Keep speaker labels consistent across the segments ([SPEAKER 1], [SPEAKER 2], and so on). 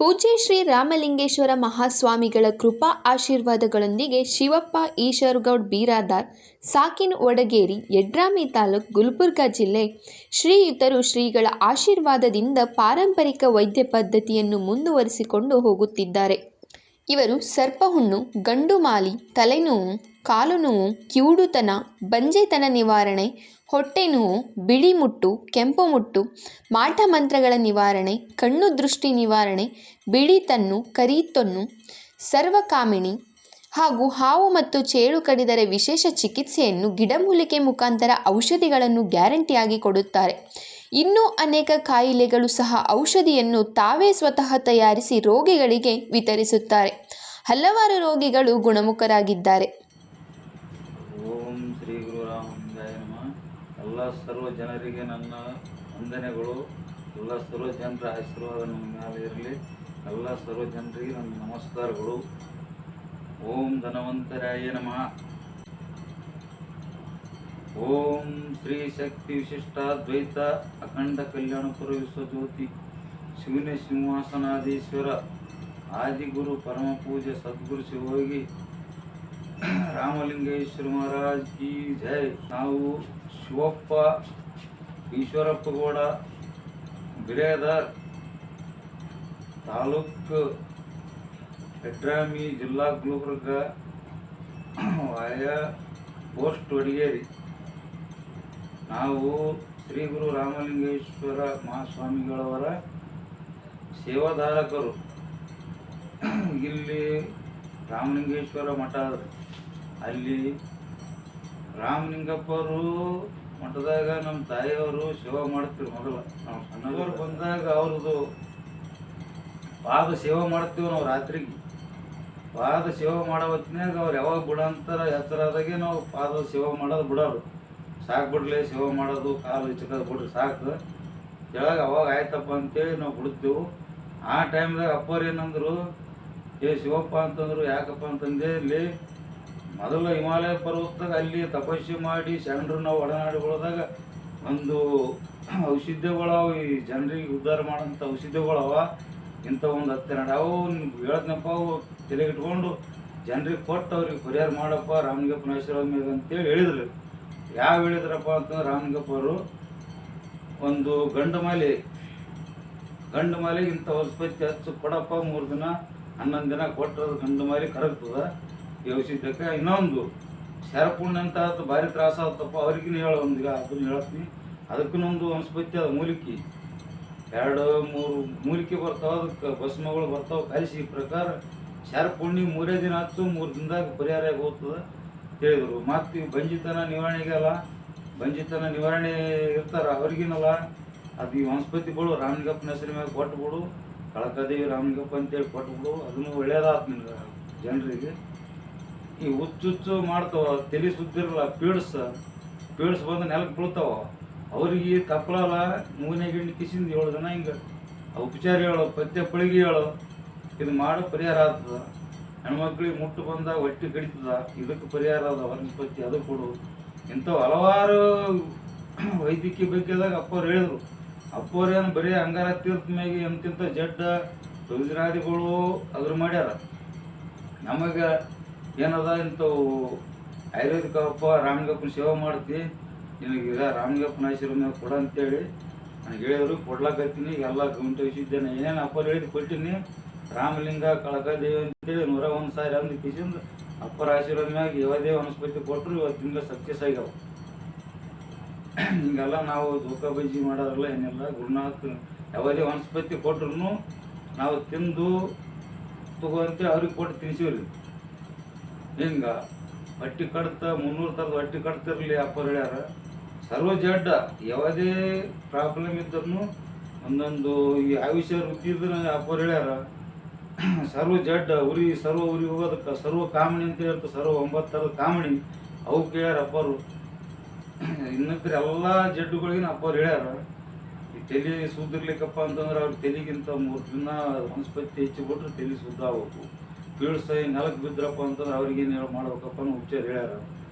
[SPEAKER 1] ಪೂಜ್ಯ ಶ್ರೀ ರಾಮಲಿಂಗೇಶ್ವರ ಮಹಾಸ್ವಾಮಿಗಳ ಕೃಪಾ ಆಶೀರ್ವಾದಗಳೊಂದಿಗೆ ಶಿವಪ್ಪ ಈಶ್ವರಗೌಡ್ ಬಿರಾದಾರ್, ಸಾಕಿನ್ ವಡಗೇರಿ, ಯಡ್ರಾಮಿ ತಾಲೂಕು, ಗುಲ್ಬರ್ಗಾ ಜಿಲ್ಲೆ ಶ್ರೀಯುತರು ಶ್ರೀಗಳ ಆಶೀರ್ವಾದದಿಂದ ಪಾರಂಪರಿಕ ವೈದ್ಯ ಪದ್ಧತಿಯನ್ನು ಮುಂದುವರಿಸಿಕೊಂಡು ಹೋಗುತ್ತಿದ್ದಾರೆ. ಇವರು ಸರ್ಪಹುಣ್ಣು, ಗಂಡುಮಾಲಿ, ತಲೆನೋವು, ಕಾಲು ನೋವು, ಕಿವುಡುತನ, ಬಂಜೆತನ ನಿವಾರಣೆ, ಹೊಟ್ಟೆ ನೋವು, ಬಿಳಿ ಮುಟ್ಟು, ಕೆಂಪು ಮುಟ್ಟು, ಮಾಟಮಂತ್ರಗಳ ನಿವಾರಣೆ, ಕಣ್ಣು ದೃಷ್ಟಿ ನಿವಾರಣೆ, ಬಿಳಿತನ್ನು, ಕರಿತೊನ್ನು, ಸರ್ವಕಾಮಿಣಿ ಹಾಗೂ ಹಾವು ಮತ್ತು ಚೇಳು ಕಡಿದರೆ ವಿಶೇಷ ಚಿಕಿತ್ಸೆಯನ್ನು ಗಿಡಮೂಲಿಕೆ ಮುಖಾಂತರ ಔಷಧಿಗಳನ್ನು ಗ್ಯಾರಂಟಿಯಾಗಿ ಕೊಡುತ್ತಾರೆ. ಇನ್ನೂ ಅನೇಕ ಕಾಯಿಲೆಗಳು ಸಹ ಔಷಧಿಯನ್ನು ತಾವೇ ಸ್ವತಃ ತಯಾರಿಸಿ ರೋಗಿಗಳಿಗೆ ವಿತರಿಸುತ್ತಾರೆ. ಹಲವಾರು ರೋಗಿಗಳು ಗುಣಮುಖರಾಗಿದ್ದಾರೆ.
[SPEAKER 2] ಓಂ ಶ್ರೀ ಗುರು ರಾಮಲಿಂಗಾಯ ನಮಃ. ಎಲ್ಲ ಸರ್ವ ಜನರಿಗೆ ನನ್ನ ವಂದನೆಗಳು. ಎಲ್ಲ ಸರ್ವ ಜನರ ಆಶೀರ್ವಾದ ನಮ್ಮ ಮೇಲೆ ಇರಲಿ. ಎಲ್ಲ ಸರ್ವ ಜನರಿಗೆ ನನ್ನ ನಮಸ್ಕಾರಗಳು. ಓಂ ಧನವಂತರಾಯ ನಮಃ. ಓಂ ಶ್ರೀ ಶಕ್ತಿ ವಿಶಿಷ್ಟಾದ್ವೈತ ಅಖಂಡ ಕಲ್ಯಾಣಪುರ ವಿಶ್ವಜ್ಯೋತಿ ಶಿವನ ಸಿಂಹಾಸನಾಧೀಶ್ವರ ಆದಿಗುರು ಪರಮ ಪೂಜ್ಯ ಸದ್ಗುರು ಶಿವಯೋಗಿ ರಾಮಲಿಂಗೇಶ್ವರ ಮಹಾರಾಜ್ ಕಿ ಜೈ. ನಾವು ಶಿವಪ್ಪ ಈಶ್ವರಪ್ಪ ಗೌಡ ಬಿರಾದಾರ್, ತಾಲೂಕು ಯಡ್ರಾಮಿ, ಜಿಲ್ಲಾ ಗುಲ್ಬರ್ಗಾ, ವಾಯಾ ಪೋಸ್ಟ್ ವಡಗೇರಿ. ನಾವು ಶ್ರೀ ಗುರು ರಾಮಲಿಂಗೇಶ್ವರ ಮಹಾಸ್ವಾಮಿಗಳವರ ಸೇವಾಧಾರಕರು. ಇಲ್ಲಿ ರಾಮಲಿಂಗೇಶ್ವರ ಮಠ, ಅಲ್ಲಿ ರಾಮಲಿಂಗಪ್ಪರು ಮಠದಾಗ ನಮ್ಮ ತಾಯಿಯವರು ಸೇವಾ ಮಾಡ್ತೀವಿ. ಮೊದಲು ನಾವು ಸಣ್ಣವರು ಬಂದಾಗ ಅವ್ರದ್ದು ಪಾದ ಸೇವೆ ಮಾಡ್ತೀವಿ. ನಾವು ರಾತ್ರಿಗೆ ಪಾದ ಸೇವೆ ಮಾಡೋ ಹೊತ್ತಿನಾಗ ಅವ್ರು ಯಾವಾಗ ಬಿಡಂತಾರ ಎಚ್ಚರಾದಾಗೆ ನಾವು ಪಾದ ಸೇವೆ ಮಾಡೋದು ಬಿಡೋರು. ಸಾಕು ಬಿಡ್ಲಿ ಸೇವೆ ಮಾಡೋದು, ಕಾಲು ಚಿಕ್ಕದು ಬಿಡ್ರಿ ಸಾಕು ಕೆಳಗ. ಅವಾಗ ಆಯ್ತಪ್ಪ ಅಂತೇಳಿ ನಾವು ಬಿಡ್ತೀವಿ. ಆ ಟೈಮ್ದಾಗ ಅಪ್ಪರು ಏನಂದ್ರು, ಏ ಶಿವಪ್ಪ ಅಂತಂದ್ರು. ಯಾಕಪ್ಪ ಅಂತಂದೆ, ಇಲ್ಲಿ ಮೊದಲು ಹಿಮಾಲಯ ಪರ್ವತದಾಗ ಅಲ್ಲಿ ತಪಸ್ಸೆ ಮಾಡಿ ಶರಣರು ನಾವು ಒಡನಾಡಿಗಳದಾಗ ಒಂದು ಔಷಧಿಗಳವ, ಈ ಜನರಿಗೆ ಉದ್ಧಾರ ಮಾಡೋಂಥ ಔಷಧಿಗಳವ. ಇಂಥ ಒಂದು 10 ಅವು ಹೇಳದ್ನಪ್ಪ, ಅವು ತಲೆಗೆ ಇಟ್ಕೊಂಡು ಜನರಿಗೆ ಕೊಟ್ಟು ಅವ್ರಿಗೆ ಪರಿಹಾರ ಮಾಡಪ್ಪ ರಾಮಲಿಂಗಪ್ಪನ ಆಶೀರ್ವಾದ ಮೇಲೆ ಅಂತೇಳಿ ಹೇಳಿದ್ರು. ಯಾವ ಹೇಳಿದ್ರಪ್ಪ ಅಂತಂದ್ರೆ, ರಾಮಲಿಂಗಪ್ಪ ಅವರು ಒಂದು ಗಂಡು ಮಾಲಿಗೆ ಇಂಥ ಹೊಸಪತ್ತಿ ಹಚ್ಚು ಕೊಡಪ್ಪ, 3 ದಿನ 11 ದಿನ ಕೊಟ್ಟರು ಗಂಡು ಮಾಲಿ ಕರಗ್ತದ ಈ ಔಷಧಕ್ಕೆ. ಇನ್ನೊಂದು ಶರಪುಣ್ಯ ಅಂತ ಆಯ್ತು, ಭಾರಿ ತ್ರಾಸ ಆಗುತ್ತಪ್ಪ ಅವ್ರಿಗಿನ ಹೇಳೋ ಒಂದು, ಅದನ್ನ ಹೇಳ್ತೀನಿ. ಅದಕ್ಕೂ ವನಸ್ಪತಿ ಅದ, ಮೂಲಿಕೆ 2-3 ಮೂಲಿಕೆ ಬರ್ತಾವ, ಅದಕ್ಕೆ ಭಸ್ಮಗಳು ಬರ್ತಾವೆ. ಕಲಿಸಿ ಈ ಪ್ರಕಾರ ಶರಪುಣ್ಯ 3 ದಿನ ಹಚ್ಚು, 3 ದಿನದಾಗ ಪರಿಹಾರ ಹೋಗ್ತದೆ ಹೇಳಿದರು. ಮತ್ತು ಈ ಬಂಜಿತನ ನಿವಾರಣೆಗೆಲ್ಲ, ಬಂಜಿತನ ನಿವಾರಣೆ ಇರ್ತಾರ ಅವ್ರಿಗಿನಲ್ಲ, ಅದು ಈ ವನಸ್ಪತಿಗಳು ರಾಮಲಿಂಗಪ್ಪನ ಹೆಸರು ಮ್ಯಾಗ ಕೊಟ್ಬಿಡು, ಕಳಕದೇವಿ ರಾಮಲಿಂಗಪ್ಪ ಅಂತೇಳಿ ಕೊಟ್ಬಿಡು. ಅದನ್ನು ಒಳ್ಳೇದಾಯ್ತು ನಿಮ್ಗೆ ಜನರಿಗೆ. ಈ ಹುಚ್ಚು ಮಾಡ್ತಾವ, ತಲೆ ಸುದ್ದಿರಲ್ಲ, ಪೀಡ್ಸ್ ಬಂದು ನೆಲಕ್ಕೆ ಬೀಳ್ತಾವ. ಅವ್ರಿಗೆ ತಪ್ಪಳಲ್ಲ, ಮೂನೆ ಗಿಣ್ಣಿ ಕಿಸಿಂದ 7 ದಿನ ಹಿಂಗೆ ಉಪಚಾರ ಹೇಳೋ, ಪಥ್ಯ ಪಳಿಗೆ ಹೇಳೋ, ಇದು ಮಾಡೋ ಪರಿಹಾರ ಆಗ್ತದ. ಹೆಣ್ಮಕ್ಳಿಗೆ ಮುಟ್ಟು ಬಂದಾಗ ಹೊಟ್ಟೆ ಕಡಿತದ, ಇದಕ್ಕೆ ಪರಿಹಾರ ಅದ ವನಸ್ಪತಿ, ಅದು ಕೊಡು. ಇಂಥವು ಹಲವಾರು ವೈದ್ಯಕೀಯ ಬಗ್ಗೆದಾಗ ಅಪ್ಪವ್ರು ಹೇಳಿದ್ರು. ಅಪ್ಪವ್ರೇನು ಬರೀ ಅಂಗಾರ ತೀರ್ಥ ಮ್ಯಾಗೆ ಎಂತಿಂಥ ಜಡ್ಡ ಯೋಜನಾದಿಗಳು ಅದ್ರ ಮಾಡ್ಯಾರ. ನಮಗೆ ಏನದ ಇಂಥವು ಆಯುರ್ವೇದಿಕ ಅಪ್ಪ ರಾಮಲಿಂಗಪ್ಪನ ಸೇವೆ ಮಾಡ್ತಿ, ನಿನಗೀಗ ರಾಮಲಿಂಗಪ್ಪನ ಆಶೀರ್ವಾದ ಕೊಡ ಅಂತೇಳಿ ನನಗೆ ಹೇಳಿದ್ರು. ಕೊಡ್ಲಾಕತ್ತೀನಿ. ಎಲ್ಲ ಗೌಂಟೆ ವಿಷಿದ್ದೇನೆ, ಏನೇನು ಅಪ್ಪರು ಹೇಳಿದ್ ಕೊಟ್ಟಿನಿ. ರಾಮಲಿಂಗ ಕಳಕದೇವಿ ಅಂತೇಳಿ 101 ಸಾರಿ ಅಂದು ಕಿಸಿಂದ ಅಪ್ಪರ ಆಶೀರ್ವಾದ ಮ್ಯಾಗ ಯಾವುದೇ ವನಸ್ಪತಿ ಕೊಟ್ಟರು ಇವತ್ತಿನ ಸಕ್ಸಸ್ ಆಗ್ಯಾವ. ಹಿಂಗೆಲ್ಲ ನಾವು ಧೋಕಾ ಬಜ್ಜಿ ಮಾಡೋದ್ರಲ್ಲ, ಏನೆಲ್ಲ ಗುರುನಾಥ್ ಯಾವುದೇ ವನಸ್ಪತಿ ಕೊಟ್ರು ನಾವು ತಿಂದು ತಗೋ ಅಂತೇಳಿ ಅವ್ರಿಗೆ ಕೊಟ್ಟು ತಿನ್ಸಿವ್ರಿ. ಹಿಂಗೆ ಹೊಟ್ಟೆ ಕಡ್ತ 300 ಥರದ ಹೊಟ್ಟೆ ಕಡ್ತಿರ್ಲಿ ಅಪ್ಪರು ಹೇಳ್ಯಾರ. ಸರ್ವ ಜಡ್ಡ ಯಾವುದೇ ಪ್ರಾಬ್ಲಮ್ ಇದ್ರೂ ಒಂದೊಂದು ಈ ಆಯುಷ್ಯ ವೃತ್ತಿ ಇದ್ರೆ ಅಪ್ಪರು ಹೇಳ್ಯಾರ. ಸರ್ವ ಜಡ್ಡ ಉರಿ ಹೋಗೋದಕ್ಕೆ ಸರ್ವ ಕಾಮಣಿ ಅಂತ ಹೇಳ್ತಾರೆ. ಸರ್ವ 9 ಥರದ ಕಾಮಣಿ ಅವು ಕೇಳ್ಯಾರ ಅಪ್ಪರು. ಇನ್ನಿತರ ಎಲ್ಲ ಜಡ್ಡುಗಳಿಗಿನ ಅಪ್ಪರು ಹೇಳ್ಯಾರ. ಈ ತಲೆ ಸುದ್ದಿರ್ಲಿಕ್ಕಪ್ಪ ಅಂತಂದ್ರೆ ಅವ್ರ ತಲೆಗಿಂತ 3 ದಿನ ವನಸ್ಪತಿ ಹೆಚ್ಚು ಬಿಟ್ರೆ ತಲೆ ಸುದ್ದ ಆಗ್ಬೇಕು. ಪೀಳ್ಸೈ ನೆಲಕ್ಕೆ ಬಿದ್ರಪ್ಪ ಅಂತಂದ್ರೆ ಅವ್ರಿಗೇನು ಮಾಡ್ಬೇಕಪ್ಪ ಅನ್ನೋ ಉಪಚಾರ ಹೇಳ್ಯಾರ.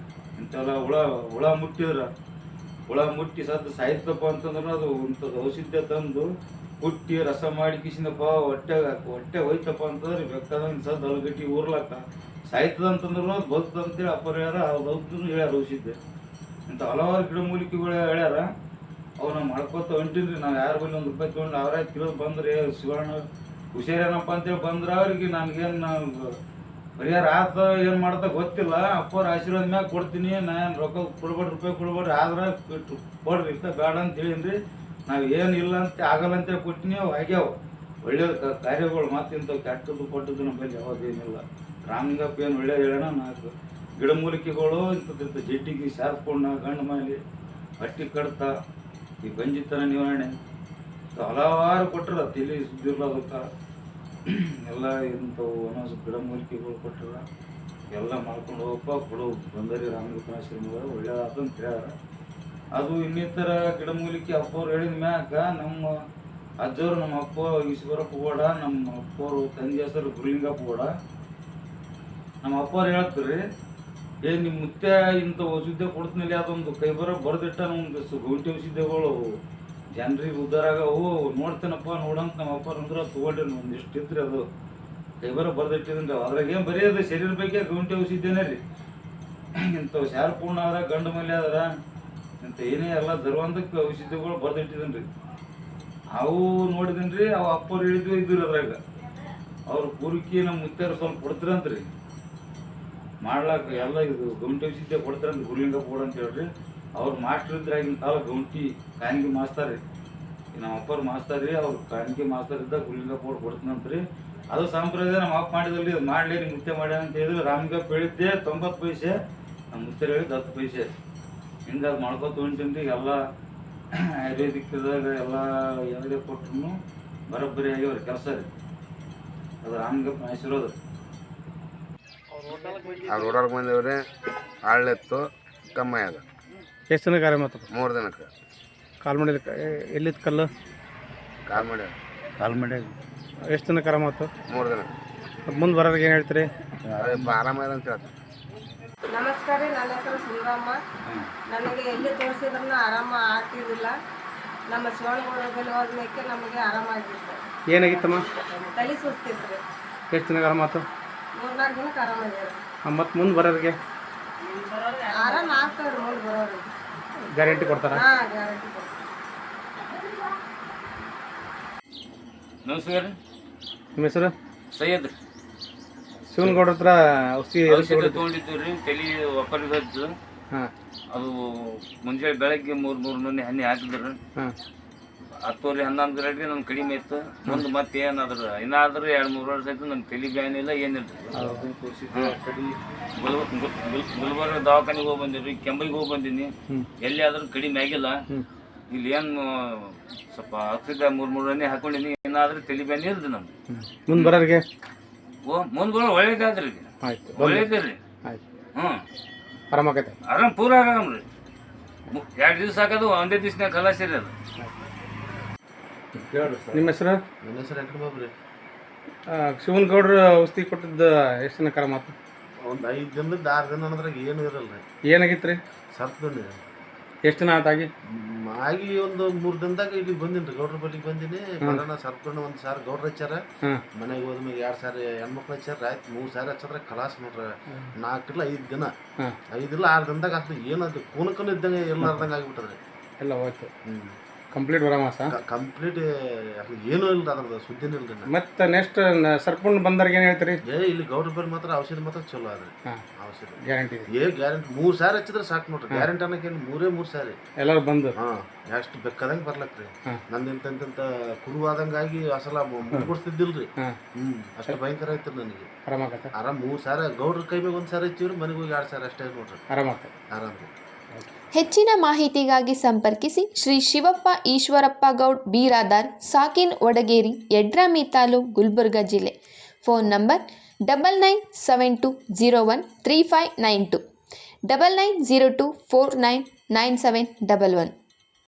[SPEAKER 2] ಇಂಥೆಲ್ಲ ಹುಳ ಮುಟ್ಟಿ ಸದ್ದು ಸಾಯ್ತಪ್ಪ ಅಂತಂದ್ರೆ ಅದು ಇಂಥದ್ದು ಔಷಧ ತಂದು ಕುಟ್ಟಿ ರಸ ಮಾಡಿ ಕಿಸಿಂದಪ್ಪ ಹೊಟ್ಟೆ ಹೋಯ್ತಪ್ಪ ಅಂತಂದ್ರೆ ಬೇಕಾದಂಗೆ ಸದ್ ಅಲಗಟ್ಟಿ ಊರ್ಲಾಕ ಸಾಯ್ತದ ಅಂತಂದ್ರೂ ಅದು ಬದುಕ್ತದ ಅಂತೇಳಿ ಅಪರ್ಯಾರ ಅದನ್ನು ಹೇಳ್ಯಾರ ಔಷಧಿ. ಇಂಥ ಹಲವಾರು ಗಿಡಮೂಲಿಕೆಗಳು ಹೇಳ್ಯಾರ. ಅವನ್ನ ಮಾಡ್ಕೊತ ಹೊಂಟಿನ್ರಿ. ನಾವು ಯಾರ ಬಳಿ 1 ರೂಪಾಯಿ ತೊಗೊಂಡು ಅವರೇ ತಿಳಿದು ಬಂದ್ರೆ ಶಿವಣ್ಣ ಹುಷಾರೇನಪ್ಪ ಅಂತೇಳಿ ಬಂದ್ರೆ ಅವ್ರಿಗೆ ನನಗೇನು ಪರಿಹಾರ ಆತ ಏನು ಮಾಡ್ತಾ ಗೊತ್ತಿಲ್ಲ. ಅಪ್ಪವ್ರ ಆಶೀರ್ವಾದ ಮ್ಯಾಗ ಕೊಡ್ತೀನಿ, ನಾನು ರೊಕ್ಕ ಕೊಡ್ಬೇಡ್ರಿ, ರೂಪಾಯಿ ಕೊಡ್ಬೇಡ್ರಿ, ಆದ್ರೆ ಕೊಡ್ರಿ ಅಂತ ಬೇಡ ಅಂತ ಹೇಳಿನ್ರಿ. ನಾವು ಏನಿಲ್ಲ ಅಂತ ಆಗಲ್ಲ ಅಂತೇಳಿ ಕೊಟ್ಟಿನಿ. ಅವು ಆಗ್ಯಾವ ಒಳ್ಳೇದು ಕಾರ್ಯಗಳು. ಮತ್ತು ಇಂಥವು ಕೆಟ್ಟದ್ದು ಕೊಟ್ಟದ್ದು ನಮ್ಮಲ್ಲಿ ಯಾವುದೇನಿಲ್ಲ. ರಾಮಲಿಂಗಪ್ಪ ಏನು ಒಳ್ಳೇದು ಹೇಳೋಣ. 4 ಗಿಡಮೂಲಿಕೆಗಳು ಇಂಥದ್ದು ಜಡ್ಡಿಗೆ ಶಾರ್ಪಣ್ಣ, ಗಂಡು ಮಾಲಿ, ಹಟ್ಟಿ ಕಡ್ತ, ಈ ಬಂಜಿತನ ನಿವಾರಣೆ ಹಲವಾರು ಕೊಟ್ಟರ. ತಲೆ ಸುದ್ದಿರ್ಲದಕ್ಕೆ ಎಲ್ಲ ಇಂಥವು ಒಂದೊಂದು ಗಿಡಮೂಲಿಕೆಗಳು ಕೊಟ್ಟರ. ಎಲ್ಲ ಮಾಡ್ಕೊಂಡು ಹೋಗಪ್ಪ ಕೊಡು ಬಂದರಿ ರಾಮಲಿಂಗಪ್ಪನ ಆಶ್ರಮದ ಒಳ್ಳೇದಾದಂತ ಹೇಳ್ಯಾರ. ಅದು ಇನ್ನಿತರ ಗಿಡಮೂಲಿಕೆ ಅಪ್ಪವ್ರು ಹೇಳಿದ ಮ್ಯಾಗ ನಮ್ಮ ಅಜ್ಜವರು, ನಮ್ಮ ಅಪ್ಪ ಈಶ್ವರಪ್ಪ ಗೌಡ, ನಮ್ಮ ಅಪ್ಪವರು ತಂದೆ ಹೆಸರು ಗುರುಲಿಂಗಪ್ಪ ಗೌಡ. ನಮ್ಮ ಅಪ್ಪವ್ರು ಹೇಳ್ತೀರಿ, ನಿಮ್ಮ ಮುತ್ತೆ ಇಂಥ ಔಷಧಿ ಕೊಡ್ತಿನಲ್ಲಿ ಅದೊಂದು ಕೈ ಬರೆದಿಟ್ಟ ನಮ್ದು ಗೌಟಿ ಔಷಧಿಗಳು ಜನರಿಗೆ ಉದ್ಧಾರ ಆಗವು, ನೋಡ್ತೇನಪ್ಪ ನೋಡಂತ ನಮ್ಮ ಅಪ್ಪ ಅಂದ್ರೆ ತೊಗೊಳ್ರಿ. ಒಂದಿಷ್ಟು ಇದ್ರಿ ಅದು ಕೈ ಬರೆದಿಟ್ಟಿದ್ರಿ. ಅದ್ರಾಗ ಏನು ಬರೆಯೋದು ಶರೀರ ಬಗ್ಗೆ ಗೌಟಿ ಔಷಧಿನೇ ರೀ. ಇಂಥವು ಶಾರ್ಪೂರ್ಣ ಆದ್ರೆ, ಗಂಡು ಮಲ್ಯ ಆದ್ರೆ, ಇಂಥ ಏನೇ ಎಲ್ಲ ಧರ್ವಂದಕ್ಕೆ ಔಷಧಿಗಳು ಬರೆದಿಟ್ಟಿದ್ದೀನಿ. ಅವು ನೋಡಿದೀನಿ. ಅವು ಅಪ್ಪವ್ರು ಹೇಳಿದ್ವಿ ಇದ್ರಿ. ಅದ್ರಾಗ ಅವ್ರ ಪೂರ್ವಿಕೆ ನಮ್ಮ ಮುತ್ಯಾರು ಸ್ವಲ್ಪ ಕೊಡ್ತೀರಂತ್ರಿ ಮಾಡ್ಲಾಕ. ಎಲ್ಲ ಇದು ಗೌಂಟಿ ಔಷಧಿ ಕೊಡ್ತಾರಂತ ಗುರುಲಿಂಗಪ್ಪ ಗೌಡ ಅಂತ ಹೇಳ್ರಿ. ಅವ್ರು ಮಾಸ್ಟರ್ ಇದ್ರೆ ಆಗಿನ ಕಾಲ ಗೌಂಟಿ ಕಾಣಿಕೆ ಮಾಸ್ತಾರ್ರಿ. ನಮ್ಮ ಅಪ್ಪವ್ರು ಮಾಸ್ತಾರ್ರಿ. ಅವ್ರು ಕಾಣಿಕೆ ಮಾಸ್ತರ್ ಇದ್ದ ಗುರುಲಿಂಗಪ್ಪ ಗೌಡ ಕೊಡ್ತೀನಂತ್ರಿ. ಅದು ಸಂಪ್ರದಾಯ ನಮ್ಮ ಅಪ್ಪ ಮಾಡಿದಲ್ಲಿ ಮಾಡಲಿ ನಿಮ್ಮ ಮುತ್ತೆ ಮಾಡ್ಯಾನ ಅಂತ ಹೇಳಿದ್ರೆ ರಾಮಲಿಂಗಪ್ಪ ಹೇಳಿದ್ದೆ 90 ಪೈಸೆ, ನಮ್ಮ ಮುತ್ತೆ ಹೇಳಿದ್ದು 10 ಪೈಸೆ. ಹಿಂಗೆ ಅದು ಮಾಡ್ಕೊತ ಹೊಂಟಿನ್ರಿ. ಎಲ್ಲ ಆಯುರ್ವೇದಿಕ್ದಾಗ ಎಲ್ಲ ಯಾವುದೇ ಕೊಟ್ಟರು ಬರೋಬ್ಬರಿ ಆಗ್ಯವ್ರಿ ಕೆಲಸ ರೀ. ಅದು ರಾಮಲಿಂಗಪ್ಪನ ಆಶೀರ್ವಾದ.
[SPEAKER 3] ಅವ್ರು ಓಡಾಡಕ್ಕೆ ಬಂದೇವ್ರಿ. ಆಳ್ಳೆತ್ತು ಕಮ್ಮಿ ಅದ.
[SPEAKER 4] ಎಷ್ಟು ದಿನ ಕಾರ್ಯ ಮಾತು?
[SPEAKER 3] 3 ದಿನಕ್ಕೆ.
[SPEAKER 4] ಕಾಲ್ ಮಾಡಿದ ಎಲ್ಲಿತ್ತು ಕಲ್ಲು?
[SPEAKER 3] ಕಾಲ್ ಮಾಡ್ಯಾರ.
[SPEAKER 4] ಎಷ್ಟು ದಿನ ಕಾರ್ಯ ಮಾತು?
[SPEAKER 3] 3 ದಿನ.
[SPEAKER 4] ಮುಂದೆ ಬರೋರಿಗೆ ಏನು ಹೇಳ್ತೀರಿ?
[SPEAKER 3] ಆರಾಮಾಗಿದೆ ಅಂತ ಹೇಳ್ತಾರೆ.
[SPEAKER 5] ನಮಸ್ಕಾರ ರೀ. ನನ್ನ ಹೆಸರು ಸುಂದರಮ್ಮ. ನನಗೆ ಎಲ್ಲಿ ತೋರಿಸಿದ್ರೂ ಆರಾಮ ಆಗ್ತಿದ್ದಿಲ್ಲ. ನಮ್ಮ ಶಿವಣ್ಣಗೌಡರಲ್ಲಿ ಹೋದ್ಮೇಲೆ ನಮಗೆ ಆರಾಮಾಗಿತ್ತು.
[SPEAKER 4] ಏನಾಗಿತ್ತಮ್ಮ?
[SPEAKER 5] ತಲೆ ಸುಸ್ತಿತ್ತು ರೀ.
[SPEAKER 4] ಎಷ್ಟು ದಿನ ಕಾರ್ಯ ಮಾತು?
[SPEAKER 5] 3-4 ದಿನಕ್ಕೆ ಆರಾಮಾಗ್ಯಾರ.
[SPEAKER 4] ಮತ್ತು ಮುಂದೆ ಬರೋರಿಗೆ
[SPEAKER 5] ಆರಾಮ ಆಗ್ತದೆ ರೀ. ಮುಂದೆ ಬರೋರಿಗೆ
[SPEAKER 4] ಗ್ಯಾರಂಟಿ ಕೊಡ್ತಾರ?
[SPEAKER 5] ಹಾಂ, ಗ್ಯಾರಂಟಿ ಕೊಡ್ತಾರೆ.
[SPEAKER 6] ನಮಸ್ಕಾರ.
[SPEAKER 4] ನಿಮ್ಮ ಹೆಸರು?
[SPEAKER 6] ಸೈಯದ್.
[SPEAKER 4] ಶಿವನಗೌಡ್ರ ಹತ್ರ
[SPEAKER 6] ಔಷಧಿ ತೊಗೊಂಡಿದ್ದೀವಿ ರೀ. ತಲೆ ಒಪ್ಪರಿದ್ದು.
[SPEAKER 4] ಹಾಂ.
[SPEAKER 6] ಅದು ಮುಂಜಾನೆ ಬೆಳಗ್ಗೆ 3 ನೊನ್ನೆ ಹಣ್ಣಿ ಹಾಕಿದ್ರು.
[SPEAKER 4] ಹಾಂ.
[SPEAKER 6] 10 11 ಗಂಟೆಗೆ ನಮ್ಗೆ ಕಡಿಮೆ ಇತ್ತು. ಮುಂದೆ ಮತ್ತೆ ಏನಾದ್ರು ಇನ್ನಾದ್ರೂ 2-3 ವರ್ಷ ಆಯ್ತು. ನಮ್ಮ ತಲೆ ಬ್ಯಾನ್ ಇಲ್ಲ, ಏನಿಲ್ಲ. ಗುಲ್ಬರ್ಗ ದವಾಖಾನಿಗೆ ಹೋಗಿ ಬಂದಿರಿ, ಕೆಂಬೈಗೆ ಹೋಗಿ ಬಂದೀನಿ. ಎಲ್ಲಿ ಆದ್ರೂ ಕಡಿಮೆ ಆಗಿಲ್ಲ. ಇಲ್ಲಿ ಏನು ಸ್ವಲ್ಪ ಹತ್ತಿದ 3 ಎಣ್ಣೆ ಹಾಕೊಂಡಿನಿ. ಏನಾದ್ರೂ ತಲೆ ಬ್ಯಾನ್ ಇಲ್ರಿ ನಮ್ಗೆ.
[SPEAKER 4] ಮುಂದೆ ಬರೋರಿಗೆ
[SPEAKER 6] ಮುಂದೆ ಬರೋ ಒಳ್ಳೇದಾದ್ರಿ.
[SPEAKER 4] ಆಯ್ತು,
[SPEAKER 6] ಒಳ್ಳೇದೇ ರೀ.
[SPEAKER 4] ಆಯ್ತು.
[SPEAKER 6] ಹ್ಞೂ,
[SPEAKER 4] ಆರಾಮಾಗೈತೆ.
[SPEAKER 6] ಆರಾಮ್ ಪೂರ ಆರಾಮ್ ರೀ. 2 ದಿವಸ ಹಾಕೋದು, ಒಂದೇ ದಿವ್ಸನಾಗ ಖಲಾಸಿರಿ ಅದು.
[SPEAKER 4] ನಿಮ್ಮ ಹೆಸರು?
[SPEAKER 3] ನನ್ನ ಹೆಸರು ವೆಂಕಟಬಾಬು ರೀ.
[SPEAKER 4] ಶಿವನಗೌಡ್ರ ಔಷಧಿ ಕೊಟ್ಟಿದ್ದು ಎಷ್ಟು ದಿನ ಕಾರ್ಯ ಮಾತು?
[SPEAKER 3] ಒಂದು 5 ದಿನದಿಂದ 6 ದಿನ ಅನ್ನೋದ್ರಾಗ ಏನೂ ಇರಲ್ಲ ರೀ.
[SPEAKER 4] ಏನಾಗಿತ್ತು ರೀ?
[SPEAKER 3] ಸರ್ಪದಣ್ಣಿ
[SPEAKER 4] ಎಷ್ಟು ದಿನ ಆತಾಗಿ?
[SPEAKER 3] ಆಗಿ ಒಂದು 3 ದಿನದಾಗ ಇಲ್ಲಿಗೆ ಬಂದೀನಿ ರೀ. ಗೌಡ್ರ ಬಲ್ಲಿಗೆ ಬಂದೀನಿ. ಬರೋಣ ಸರ್ಪದಣ್ಣಿ 1 ಸಾರಿ ಗೌಡ್ರ ಹಚ್ಚಾರ. ಮನೆಗೆ ಹೋದ್ಮೇಲೆ 2 ಸಾರಿ ಹೆಣ್ಮಕ್ಳು ಹಚ್ಚಾರ. ಆಯ್ತು 3 ಸಾರಿ ಹಚ್ಚಾರ. ಖಲಾಸ್ ನೋಡ್ರಿ. 4 ಇಲ್ಲ 5 ದಿನ, 5 ಇಲ್ಲ 6 ದಿನದಾಗ ಆಗ್ತದೆ. ಏನದು ಕೂನಕನು ಇದ್ದಂಗೆ ಎಲ್ಲಾರ್ದಂಗೆ ಆಗಿಬಿಟ್ಟದ್ರಿ.
[SPEAKER 4] ಎಲ್ಲ ಹೋಯ್ತು. ಕಂಪ್ಲೀಟ್ ಬರಾಮಾಸ?
[SPEAKER 3] ಕಂಪ್ಲೀಟ್ ಏನೂ ಇಲ್ಲ. ಅದ್ರದ್ದು ಸುದ್ದಿನ ಇಲ್ರಿ.
[SPEAKER 4] ಮತ್ತೆ ನೆಕ್ಸ್ಟ್ ಸರ್ಪಣ್ಣ ಬಂದವ್ರಿಗೆ ಏನು ಹೇಳ್ತೀರಿ?
[SPEAKER 3] ಇಲ್ಲಿ ಗೌಡ್ರ ಬಲ್ಲಿ ಮಾತ್ರ ಔಷಧಿ ಮಾತ್ರ ಚಲೋ ಅದ್ರಿ. ಔಷಧಿ
[SPEAKER 4] ಗ್ಯಾರಂಟಿ?
[SPEAKER 3] ಗ್ಯಾರಂಟಿ. 3 ಸಾರಿ ಹಚ್ಚಿದ್ರೆ ಸಾಕು ನೋಡ್ರಿ. ಗ್ಯಾರಂಟಿ ಅನ್ನೋಕೆ 3 ಸಾರಿ
[SPEAKER 4] ಎಲ್ಲರೂ ಬಂದು
[SPEAKER 3] ಎಷ್ಟು ಬೇಕಾದಂಗೆ ಬರ್ಲಕ್ರಿ. ನಂದು ಇಂತ ಕುರುವಾದಂಗಾಗಿ ಅಸಲ ಮುಗಿಸ್ತಿದ್ದಿಲ್ರಿ. ಅಷ್ಟು ಭಯಂಕರ ಐತ್ರಿ ನನಗೆ.
[SPEAKER 4] ಆರಾಮಾಗತ್ತೆ?
[SPEAKER 3] ಆರಾಮ್ 3 ಸಾರಿ ಗೌಡ್ರ ಕೈ ಮ್ಯಾಗ 1 ಸಾರಿ ಹಚ್ಚಿವ್ರಿ. ಮನೆಗೆ ಹೋಗಿ 2 ಸಾರಿ ಅಷ್ಟೇ ನೋಡ್ರಿ.
[SPEAKER 4] ಆರಾಮಾಗ್ತದೆ.
[SPEAKER 3] ಆರಾಮ್.
[SPEAKER 1] ಹೆಚ್ಚಿನ ಮಾಹಿತಿಗಾಗಿ ಸಂಪರ್ಕಿಸಿ ಶ್ರೀ ಶಿವಪ್ಪ ಈಶ್ವರಪ್ಪ ಗೌಡ್ ಬಿರಾದಾರ್, ಸಾಕಿನ್ ವಡಗೇರಿ, ಯಡ್ರಾಮಿ ತಾಲೂಕು, ಗುಲ್ಬರ್ಗ ಜಿಲ್ಲೆ. Phone number 9972013592, 9902499711.